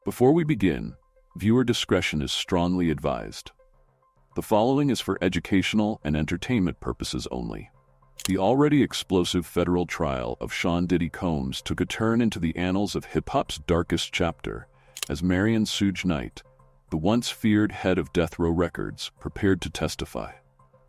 Before we begin, viewer discretion is strongly advised. The following is for educational and entertainment purposes only. The already explosive federal trial of Sean Diddy Combs took a turn into the annals of hip-hop's darkest chapter, as Marion Suge Knight, the once feared head of Death Row Records, prepared to testify.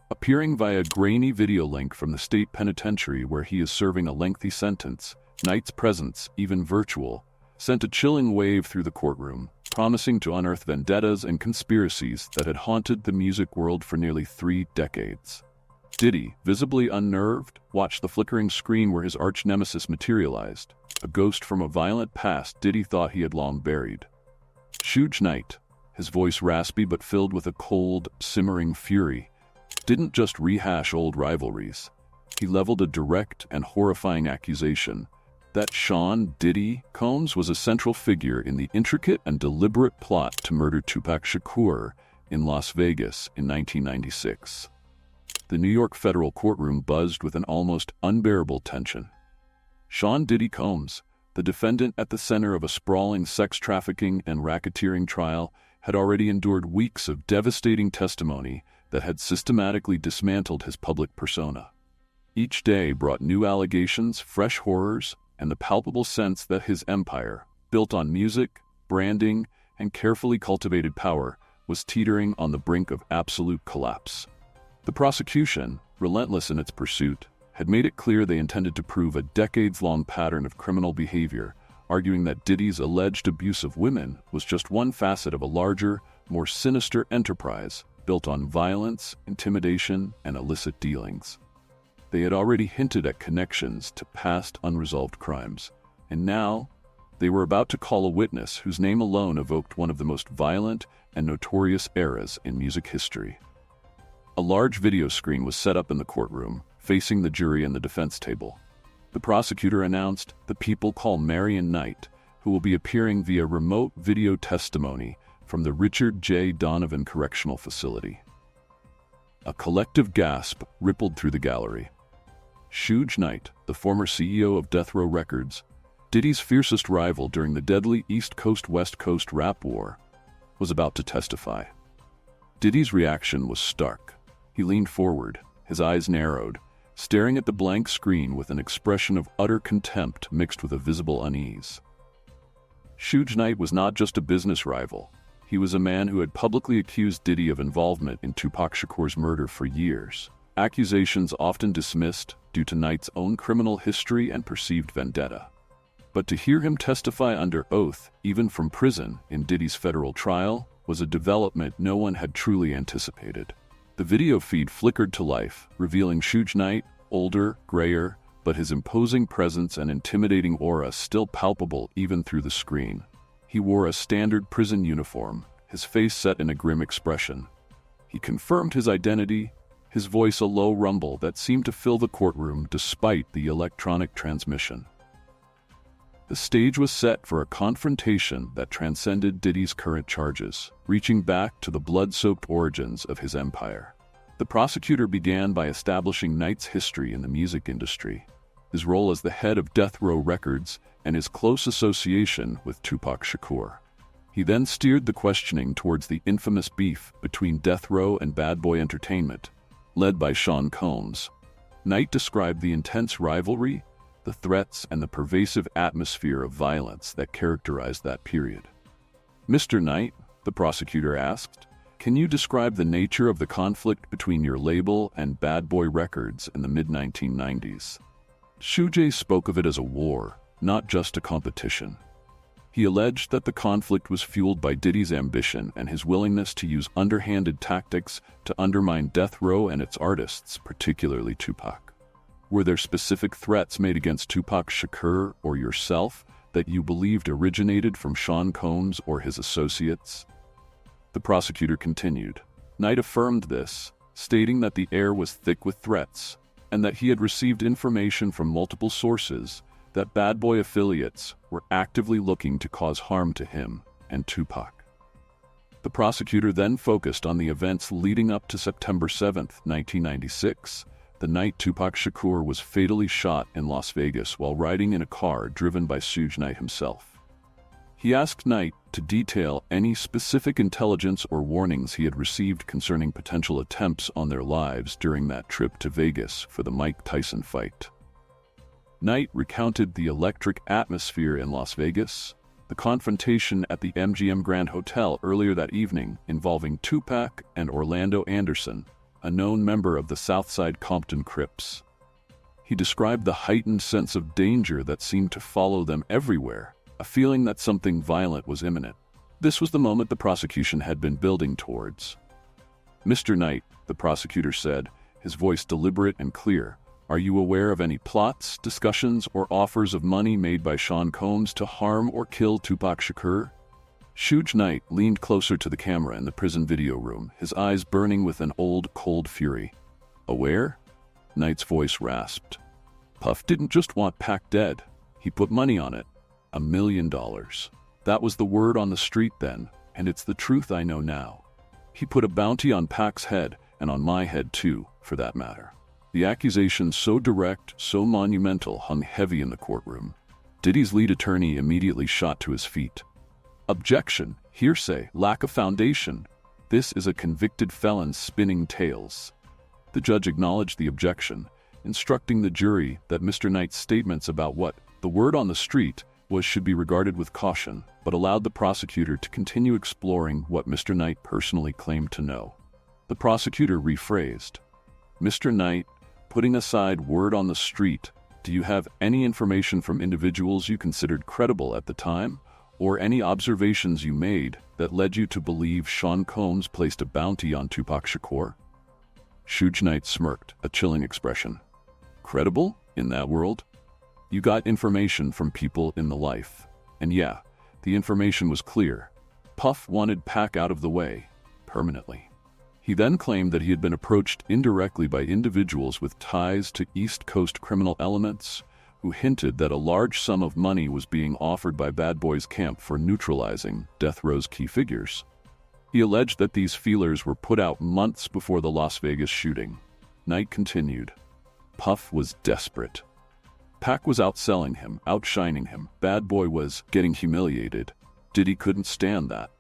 Appearing via grainy video link from the state penitentiary where he is serving a lengthy sentence, Knight's presence, even virtual, sent a chilling wave through the courtroom, promising to unearth vendettas and conspiracies that had haunted the music world for nearly 3 decades. Diddy, visibly unnerved, watched the flickering screen where his arch-nemesis materialized, a ghost from a violent past Diddy thought he had long buried. Suge Knight, his voice raspy but filled with a cold, simmering fury, didn't just rehash old rivalries. He leveled a direct and horrifying accusation that Sean Diddy Combs was a central figure in the intricate and deliberate plot to murder Tupac Shakur in Las Vegas in 1996. The New York federal courtroom buzzed with an almost unbearable tension. Sean Diddy Combs, the defendant at the center of a sprawling sex trafficking and racketeering trial, had already endured weeks of devastating testimony that had systematically dismantled his public persona. Each day brought new allegations, fresh horrors, and the palpable sense that his empire, built on music, branding, and carefully cultivated power, was teetering on the brink of absolute collapse. The prosecution, relentless in its pursuit, had made it clear they intended to prove a decades-long pattern of criminal behavior, arguing that Diddy's alleged abuse of women was just one facet of a larger, more sinister enterprise built on violence, intimidation, and illicit dealings. They had already hinted at connections to past unresolved crimes, and now they were about to call a witness whose name alone evoked one of the most violent and notorious eras in music history. A large video screen was set up in the courtroom, facing the jury and the defense table. The prosecutor announced the people call Marion Knight, who will be appearing via remote video testimony from the Richard J. Donovan Correctional Facility. A collective gasp rippled through the gallery. Suge Knight, the former CEO of Death Row Records, Diddy's fiercest rival during the deadly East Coast-West Coast rap war, was about to testify. Diddy's reaction was stark. He leaned forward, his eyes narrowed, staring at the blank screen with an expression of utter contempt mixed with a visible unease. Suge Knight was not just a business rival. He was a man who had publicly accused Diddy of involvement in Tupac Shakur's murder for years, accusations often dismissed due to Knight's own criminal history and perceived vendetta. But to hear him testify under oath, even from prison, in Diddy's federal trial, was a development no one had truly anticipated. The video feed flickered to life, revealing Suge Knight, older, grayer, but his imposing presence and intimidating aura still palpable even through the screen. He wore a standard prison uniform, his face set in a grim expression. He confirmed his identity, his voice a low rumble that seemed to fill the courtroom despite the electronic transmission. The stage was set for a confrontation that transcended Diddy's current charges, reaching back to the blood-soaked origins of his empire. The prosecutor began by establishing Knight's history in the music industry, his role as the head of Death Row Records, and his close association with Tupac Shakur. He then steered the questioning towards the infamous beef between Death Row and Bad Boy Entertainment, led by Sean Combs. Knight described the intense rivalry, the threats, and the pervasive atmosphere of violence that characterized that period. "Mr. Knight," the prosecutor asked, "can you describe the nature of the conflict between your label and Bad Boy Records in the mid-1990s?" Suge spoke of it as a war, not just a competition. He alleged that the conflict was fueled by Diddy's ambition and his willingness to use underhanded tactics to undermine Death Row and its artists, particularly Tupac. "Were there specific threats made against Tupac Shakur or yourself that you believed originated from Sean Combs or his associates?" The prosecutor continued. Knight affirmed this, stating that the air was thick with threats, and that he had received information from multiple sources that Bad Boy affiliates were actively looking to cause harm to him and Tupac. The prosecutor then focused on the events leading up to September 7, 1996, the night Tupac Shakur was fatally shot in Las Vegas while riding in a car driven by Suge Knight himself. He asked Knight to detail any specific intelligence or warnings he had received concerning potential attempts on their lives during that trip to Vegas for the Mike Tyson fight. Knight recounted the electric atmosphere in Las Vegas, the confrontation at the MGM Grand Hotel earlier that evening involving Tupac and Orlando Anderson, a known member of the Southside Compton Crips. He described the heightened sense of danger that seemed to follow them everywhere, a feeling that something violent was imminent. This was the moment the prosecution had been building towards. "Mr. Knight," the prosecutor said, his voice deliberate and clear, "are you aware of any plots, discussions, or offers of money made by Sean Combs to harm or kill Tupac Shakur?" Suge Knight leaned closer to the camera in the prison video room, his eyes burning with an old, cold fury. "Aware?" Knight's voice rasped. "Puff didn't just want Pac dead. He put money on it. $1 million. That was the word on the street then, and it's the truth I know now. He put a bounty on Pac's head, and on my head too, for that matter." The accusation, so direct, so monumental, hung heavy in the courtroom. Diddy's lead attorney immediately shot to his feet. "Objection, hearsay, lack of foundation. This is a convicted felon spinning tales." The judge acknowledged the objection, instructing the jury that Mr. Knight's statements about what the word on the street was should be regarded with caution, but allowed the prosecutor to continue exploring what Mr. Knight personally claimed to know. The prosecutor rephrased, "Mr. Knight, putting aside word on the street, do you have any information from individuals you considered credible at the time, or any observations you made that led you to believe Sean Combs placed a bounty on Tupac Shakur?" Suge Knight smirked, a chilling expression. "Credible? In that world? You got information from people in the life. And yeah, the information was clear. Puff wanted Pac out of the way, permanently." He then claimed that he had been approached indirectly by individuals with ties to East Coast criminal elements who hinted that a large sum of money was being offered by Bad Boys Camp for neutralizing death row's key figures. He alleged that these feelers were put out months before the Las Vegas shooting. Knight continued, "Puff was desperate. Pac was outselling him, outshining him. Bad Boy was getting humiliated. Diddy couldn't stand that.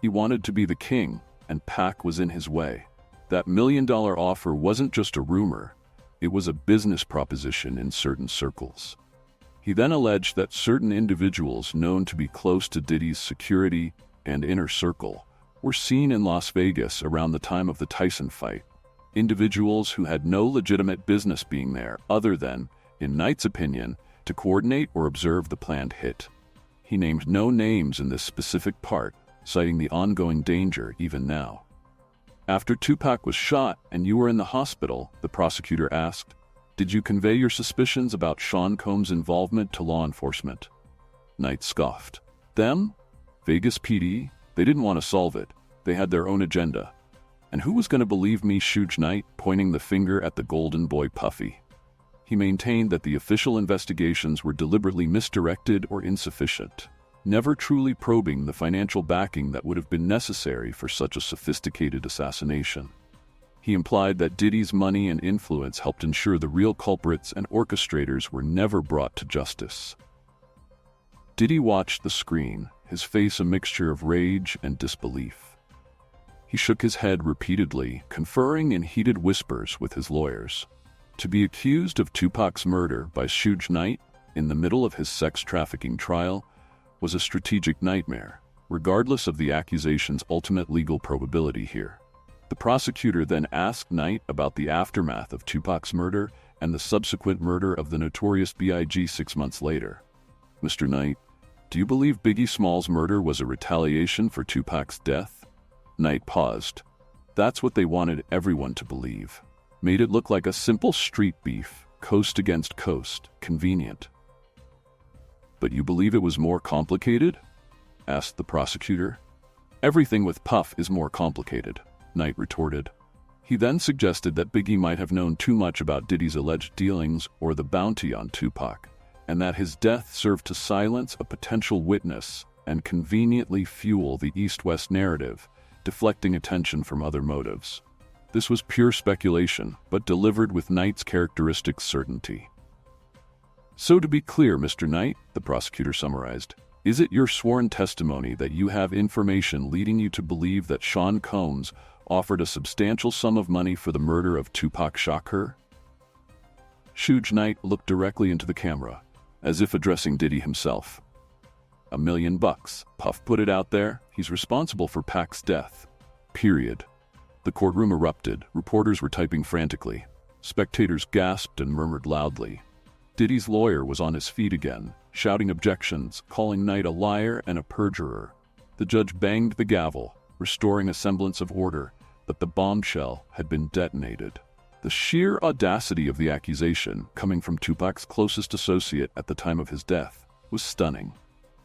He wanted to be the king, and Pac was in his way. That $1 million offer wasn't just a rumor, it was a business proposition in certain circles." He then alleged that certain individuals known to be close to Diddy's security and inner circle were seen in Las Vegas around the time of the Tyson fight. Individuals who had no legitimate business being there other than, in Knight's opinion, to coordinate or observe the planned hit. He named no names in this specific part, citing the ongoing danger even now. "After Tupac was shot and you were in the hospital," the prosecutor asked, "did you convey your suspicions about Sean Combs' involvement to law enforcement?" Knight scoffed. "Them? Vegas PD? They didn't want to solve it. They had their own agenda. And who was going to believe me?" Suge Knight, pointing the finger at the golden boy Puffy. He maintained that the official investigations were deliberately misdirected or insufficient, never truly probing the financial backing that would have been necessary for such a sophisticated assassination. He implied that Diddy's money and influence helped ensure the real culprits and orchestrators were never brought to justice. Diddy watched the screen, his face a mixture of rage and disbelief. He shook his head repeatedly, conferring in heated whispers with his lawyers. To be accused of Tupac's murder by Suge Knight in the middle of his sex trafficking trial was a strategic nightmare, regardless of the accusation's ultimate legal probability here. The prosecutor then asked Knight about the aftermath of Tupac's murder and the subsequent murder of the notorious B.I.G. 6 months later. "Mr. Knight, do you believe Biggie Small's murder was a retaliation for Tupac's death?" Knight paused. "That's what they wanted everyone to believe. Made it look like a simple street beef, coast against coast, convenient." "But you believe it was more complicated?" asked the prosecutor. "Everything with Puff is more complicated," Knight retorted. He then suggested that Biggie might have known too much about Diddy's alleged dealings or the bounty on Tupac, and that his death served to silence a potential witness and conveniently fuel the East-West narrative, deflecting attention from other motives. This was pure speculation, but delivered with Knight's characteristic certainty. "So to be clear, Mr. Knight," the prosecutor summarized, Is it your sworn testimony that you have information leading you to believe that Sean Combs offered a substantial sum of money for the murder of Tupac Shakur? Suge Knight looked directly into the camera, as if addressing Diddy himself. $1 million. Puff put it out there. He's responsible for Pac's death. Period. The courtroom erupted. Reporters were typing frantically. Spectators gasped and murmured loudly. Diddy's lawyer was on his feet again, shouting objections, calling Knight a liar and a perjurer. The judge banged the gavel, restoring a semblance of order, but the bombshell had been detonated. The sheer audacity of the accusation, coming from Tupac's closest associate at the time of his death, was stunning.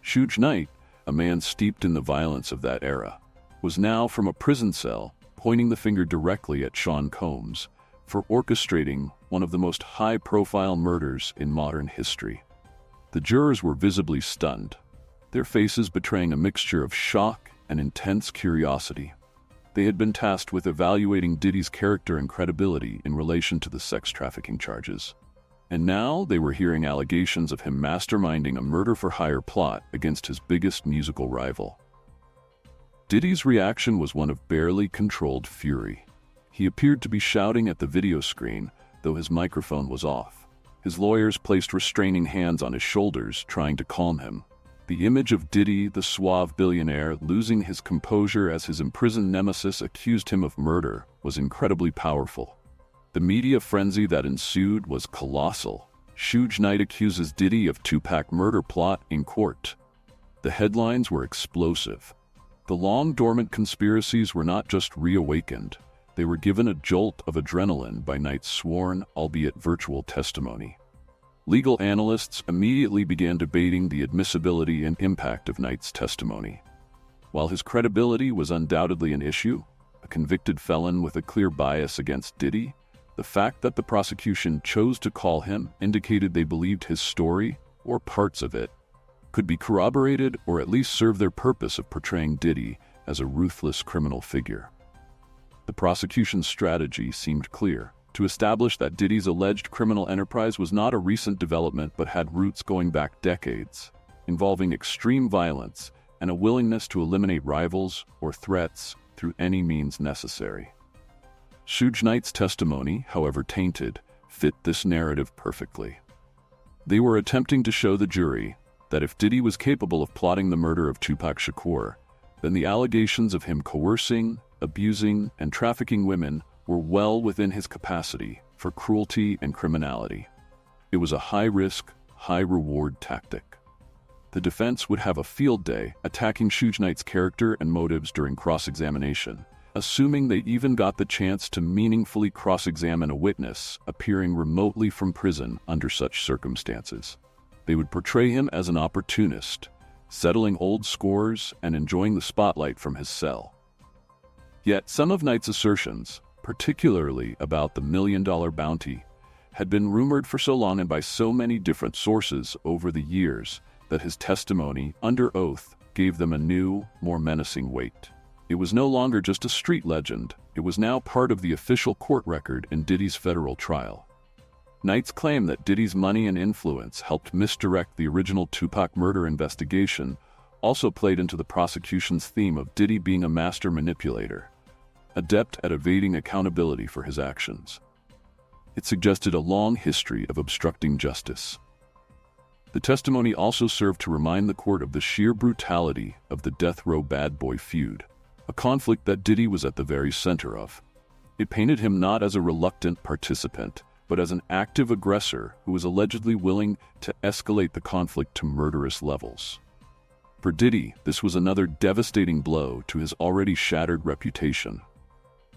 Suge Knight, a man steeped in the violence of that era, was now from a prison cell pointing the finger directly at Sean Combs for orchestrating one of the most high-profile murders in modern history. The jurors were visibly stunned, their faces betraying a mixture of shock and intense curiosity. They had been tasked with evaluating Diddy's character and credibility in relation to the sex trafficking charges. And now they were hearing allegations of him masterminding a murder-for-hire plot against his biggest musical rival. Diddy's reaction was one of barely controlled fury. He appeared to be shouting at the video screen, though his microphone was off. His lawyers placed restraining hands on his shoulders, trying to calm him. The image of Diddy, the suave billionaire, losing his composure as his imprisoned nemesis accused him of murder, was incredibly powerful. The media frenzy that ensued was colossal. Suge Knight accuses Diddy of Tupac murder plot in court. The headlines were explosive. The long-dormant conspiracies were not just reawakened, they were given a jolt of adrenaline by Knight's sworn, albeit virtual, testimony. Legal analysts immediately began debating the admissibility and impact of Knight's testimony. While his credibility was undoubtedly an issue, a convicted felon with a clear bias against Diddy, the fact that the prosecution chose to call him indicated they believed his story, or parts of it, could be corroborated or at least serve their purpose of portraying Diddy as a ruthless criminal figure. The prosecution's strategy seemed clear: to establish that Diddy's alleged criminal enterprise was not a recent development but had roots going back decades, involving extreme violence and a willingness to eliminate rivals or threats through any means necessary. Suge Knight's testimony, however tainted, fit this narrative perfectly. They were attempting to show the jury that if Diddy was capable of plotting the murder of Tupac Shakur, then the allegations of him coercing, abusing, and trafficking women were well within his capacity for cruelty and criminality. It was a high-risk, high-reward tactic. The defense would have a field day attacking Suge Knight's character and motives during cross-examination, assuming they even got the chance to meaningfully cross-examine a witness appearing remotely from prison under such circumstances. They would portray him as an opportunist, settling old scores and enjoying the spotlight from his cell. Yet some of Knight's assertions, particularly about the $1 million bounty, had been rumored for so long and by so many different sources over the years that his testimony, under oath, gave them a new, more menacing weight. It was no longer just a street legend, it was now part of the official court record in Diddy's federal trial. Knight's claim that Diddy's money and influence helped misdirect the original Tupac murder investigation also played into the prosecution's theme of Diddy being a master manipulator, adept at evading accountability for his actions. It suggested a long history of obstructing justice. The testimony also served to remind the court of the sheer brutality of the death row bad boy feud, a conflict that Diddy was at the very center of. It painted him not as a reluctant participant, but as an active aggressor who was allegedly willing to escalate the conflict to murderous levels. For Diddy, this was another devastating blow to his already shattered reputation.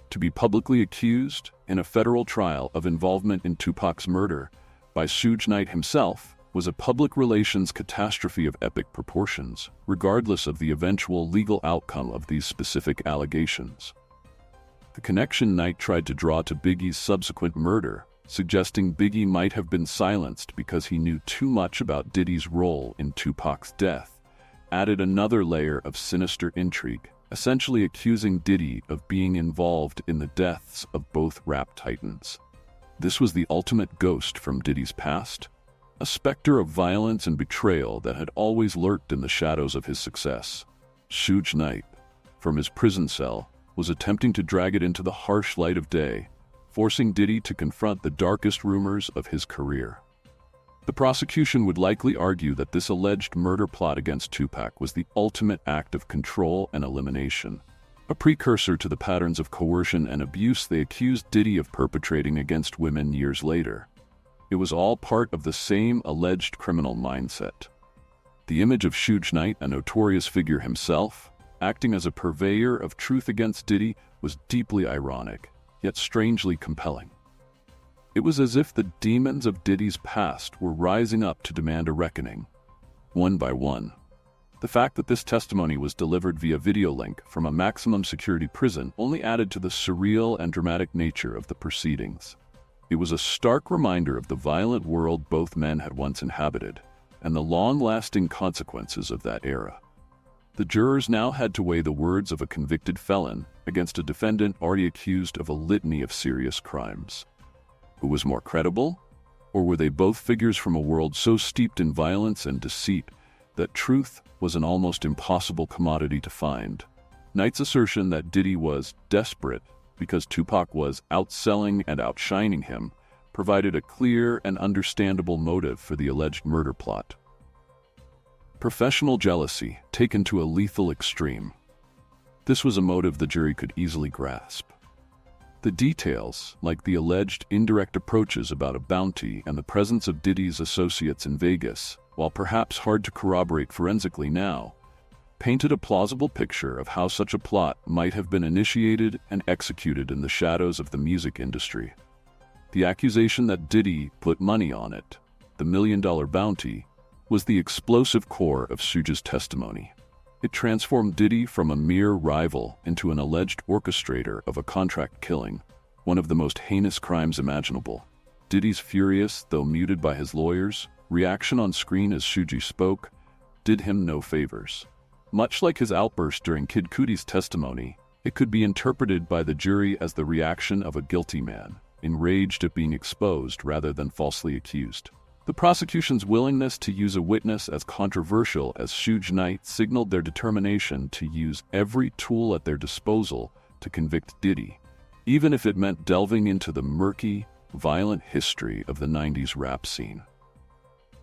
To be publicly accused, in a federal trial, of involvement in Tupac's murder by Suge Knight himself was a public relations catastrophe of epic proportions, regardless of the eventual legal outcome of these specific allegations. The connection Knight tried to draw to Biggie's subsequent murder, suggesting Biggie might have been silenced because he knew too much about Diddy's role in Tupac's death, added another layer of sinister intrigue, essentially accusing Diddy of being involved in the deaths of both rap titans. This was the ultimate ghost from Diddy's past, a specter of violence and betrayal that had always lurked in the shadows of his success. Suge Knight, from his prison cell, was attempting to drag it into the harsh light of day, forcing Diddy to confront the darkest rumors of his career. The prosecution would likely argue that this alleged murder plot against Tupac was the ultimate act of control and elimination, a precursor to the patterns of coercion and abuse they accused Diddy of perpetrating against women years later. It was all part of the same alleged criminal mindset. The image of Suge Knight, a notorious figure himself, acting as a purveyor of truth against Diddy, was deeply ironic, yet strangely compelling. It was as if the demons of Diddy's past were rising up to demand a reckoning, one by one. The fact that this testimony was delivered via video link from a maximum security prison only added to the surreal and dramatic nature of the proceedings. It was a stark reminder of the violent world both men had once inhabited, and the long-lasting consequences of that era. The jurors now had to weigh the words of a convicted felon against a defendant already accused of a litany of serious crimes. Who was more credible? Or were they both figures from a world so steeped in violence and deceit that truth was an almost impossible commodity to find? Knight's assertion that Diddy was desperate because Tupac was outselling and outshining him provided a clear and understandable motive for the alleged murder plot. Professional jealousy taken to a lethal extreme. This was a motive the jury could easily grasp. The details, like the alleged indirect approaches about a bounty and the presence of Diddy's associates in Vegas, while perhaps hard to corroborate forensically now, painted a plausible picture of how such a plot might have been initiated and executed in the shadows of the music industry. The accusation that Diddy put money on it, the $1 million bounty, was the explosive core of Suge's testimony. It transformed Diddy from a mere rival into an alleged orchestrator of a contract killing, one of the most heinous crimes imaginable. Diddy's furious, though muted by his lawyers, reaction on screen as Suge spoke did him no favors. Much like his outburst during Kid Cudi's testimony, it could be interpreted by the jury as the reaction of a guilty man, enraged at being exposed rather than falsely accused. The prosecution's willingness to use a witness as controversial as Suge Knight signaled their determination to use every tool at their disposal to convict Diddy, even if it meant delving into the murky, violent history of the 90s rap scene.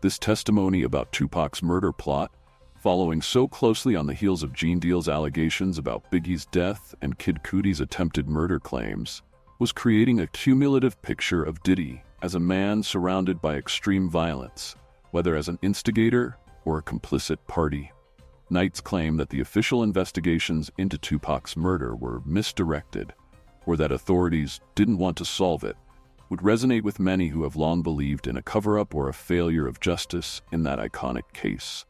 This testimony about Tupac's murder plot, following so closely on the heels of Gene Deal's allegations about Biggie's death and Kid Cudi's attempted murder claims, was creating a cumulative picture of Diddy as a man surrounded by extreme violence, whether as an instigator or a complicit party. Knight's claim that the official investigations into Tupac's murder were misdirected, or that authorities didn't want to solve it, would resonate with many who have long believed in a cover-up or a failure of justice in that iconic case.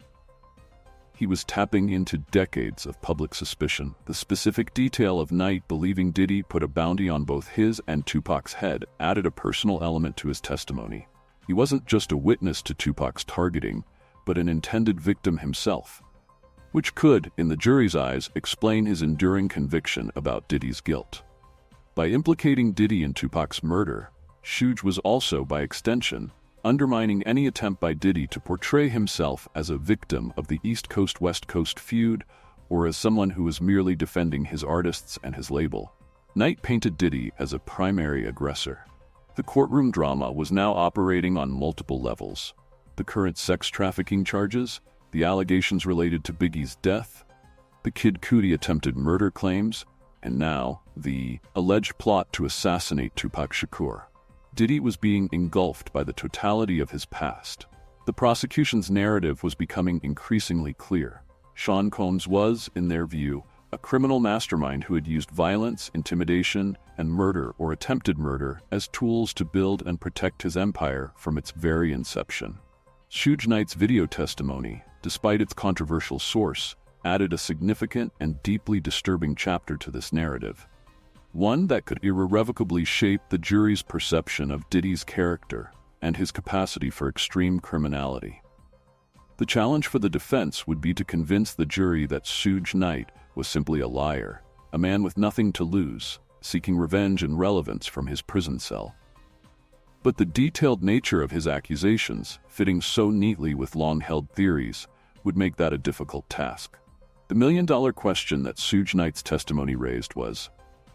He was tapping into decades of public suspicion. The specific detail of Knight believing Diddy put a bounty on both his and Tupac's head added a personal element to his testimony. He wasn't just a witness to Tupac's targeting, but an intended victim himself, which could, in the jury's eyes, explain his enduring conviction about Diddy's guilt. By implicating Diddy in Tupac's murder, Suge was also, by extension, undermining any attempt by Diddy to portray himself as a victim of the East Coast-West Coast feud or as someone who was merely defending his artists and his label. Knight painted Diddy as a primary aggressor. The courtroom drama was now operating on multiple levels. The current sex trafficking charges, the allegations related to Biggie's death, the Kid Cudi attempted murder claims, and now the alleged plot to assassinate Tupac Shakur. Diddy was being engulfed by the totality of his past. The prosecution's narrative was becoming increasingly clear. Sean Combs was, in their view, a criminal mastermind who had used violence, intimidation, and murder or attempted murder as tools to build and protect his empire from its very inception. Suge Knight's video testimony, despite its controversial source, added a significant and deeply disturbing chapter to this narrative, one that could irrevocably shape the jury's perception of Diddy's character and his capacity for extreme criminality. The challenge for the defense would be to convince the jury that Suge Knight was simply a liar, a man with nothing to lose, seeking revenge and relevance from his prison cell. But the detailed nature of his accusations, fitting so neatly with long-held theories, would make that a difficult task. The million-dollar question that Suge Knight's testimony raised was,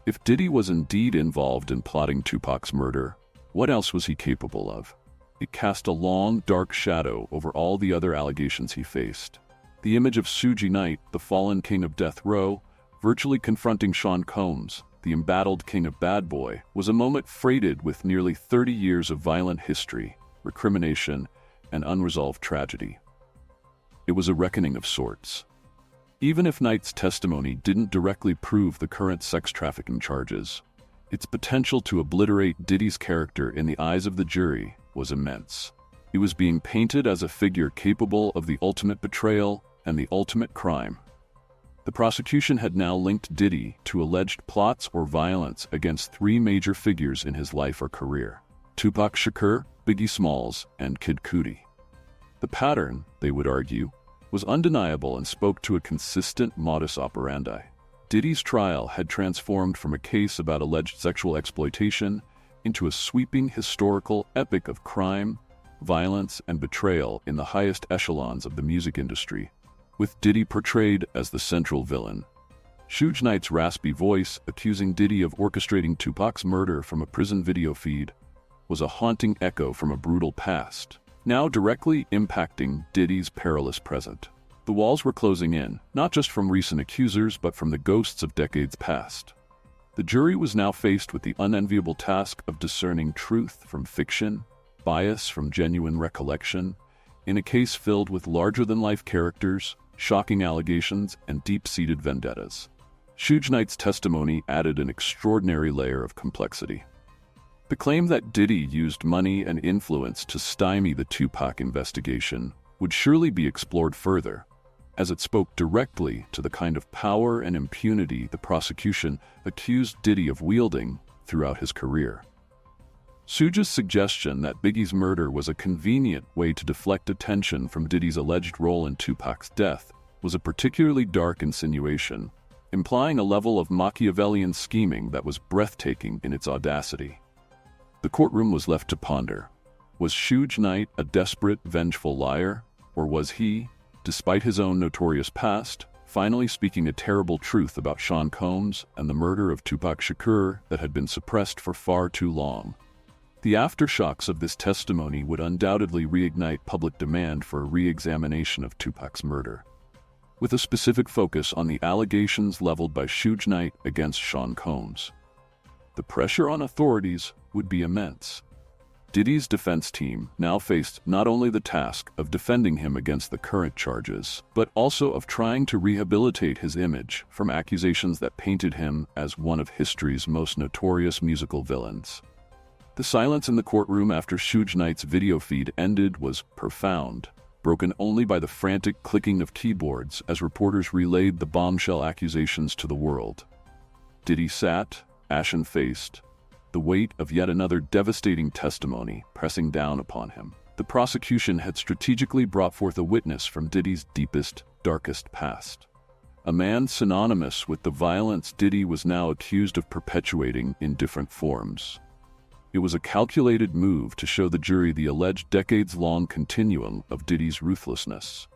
if Diddy was indeed involved in plotting Tupac's murder, what else was he capable of? It cast a long, dark shadow over all the other allegations he faced. The image of Suge Knight, the fallen king of death row, virtually confronting Sean Combs, the embattled king of bad boy, was a moment freighted with nearly 30 years of violent history, recrimination, and unresolved tragedy. It was a reckoning of sorts. Even if Knight's testimony didn't directly prove the current sex trafficking charges, its potential to obliterate Diddy's character in the eyes of the jury was immense. He was being painted as a figure capable of the ultimate betrayal and the ultimate crime. The prosecution had now linked Diddy to alleged plots or violence against three major figures in his life or career: Tupac Shakur, Biggie Smalls, and Kid Cudi. The pattern, they would argue, was undeniable and spoke to a consistent modus operandi. Diddy's trial had transformed from a case about alleged sexual exploitation into a sweeping historical epic of crime, violence, and betrayal in the highest echelons of the music industry, with Diddy portrayed as the central villain. Suge Knight's raspy voice accusing Diddy of orchestrating Tupac's murder from a prison video feed was a haunting echo from a brutal past, now directly impacting Diddy's perilous present. The walls were closing in, not just from recent accusers, but from the ghosts of decades past. The jury was now faced with the unenviable task of discerning truth from fiction, bias from genuine recollection, in a case filled with larger-than-life characters, shocking allegations, and deep-seated vendettas. Suge Knight's testimony added an extraordinary layer of complexity. The claim that Diddy used money and influence to stymie the Tupac investigation would surely be explored further, as it spoke directly to the kind of power and impunity the prosecution accused Diddy of wielding throughout his career. Suge's suggestion that Biggie's murder was a convenient way to deflect attention from Diddy's alleged role in Tupac's death was a particularly dark insinuation, implying a level of Machiavellian scheming that was breathtaking in its audacity. The courtroom was left to ponder. Was Suge Knight a desperate, vengeful liar, or was he, despite his own notorious past, finally speaking a terrible truth about Sean Combs and the murder of Tupac Shakur that had been suppressed for far too long? The aftershocks of this testimony would undoubtedly reignite public demand for a re-examination of Tupac's murder, with a specific focus on the allegations leveled by Suge Knight against Sean Combs. The pressure on authorities would be immense. Diddy's defense team now faced not only the task of defending him against the current charges, but also of trying to rehabilitate his image from accusations that painted him as one of history's most notorious musical villains. The silence in the courtroom after Suge Knight's video feed ended was profound, broken only by the frantic clicking of keyboards as reporters relayed the bombshell accusations to the world. Diddy sat, ashen-faced, the weight of yet another devastating testimony pressing down upon him. The prosecution had strategically brought forth a witness from Diddy's deepest, darkest past. A man synonymous with the violence Diddy was now accused of perpetuating in different forms. It was a calculated move to show the jury the alleged decades-long continuum of Diddy's ruthlessness.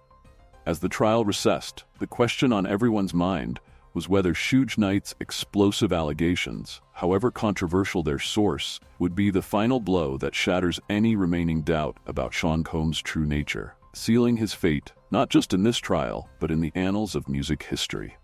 As the trial recessed, the question on everyone's mind was whether Suge Knight's explosive allegations, however controversial their source, would be the final blow that shatters any remaining doubt about Sean Combs' true nature, sealing his fate not just in this trial, but in the annals of music history.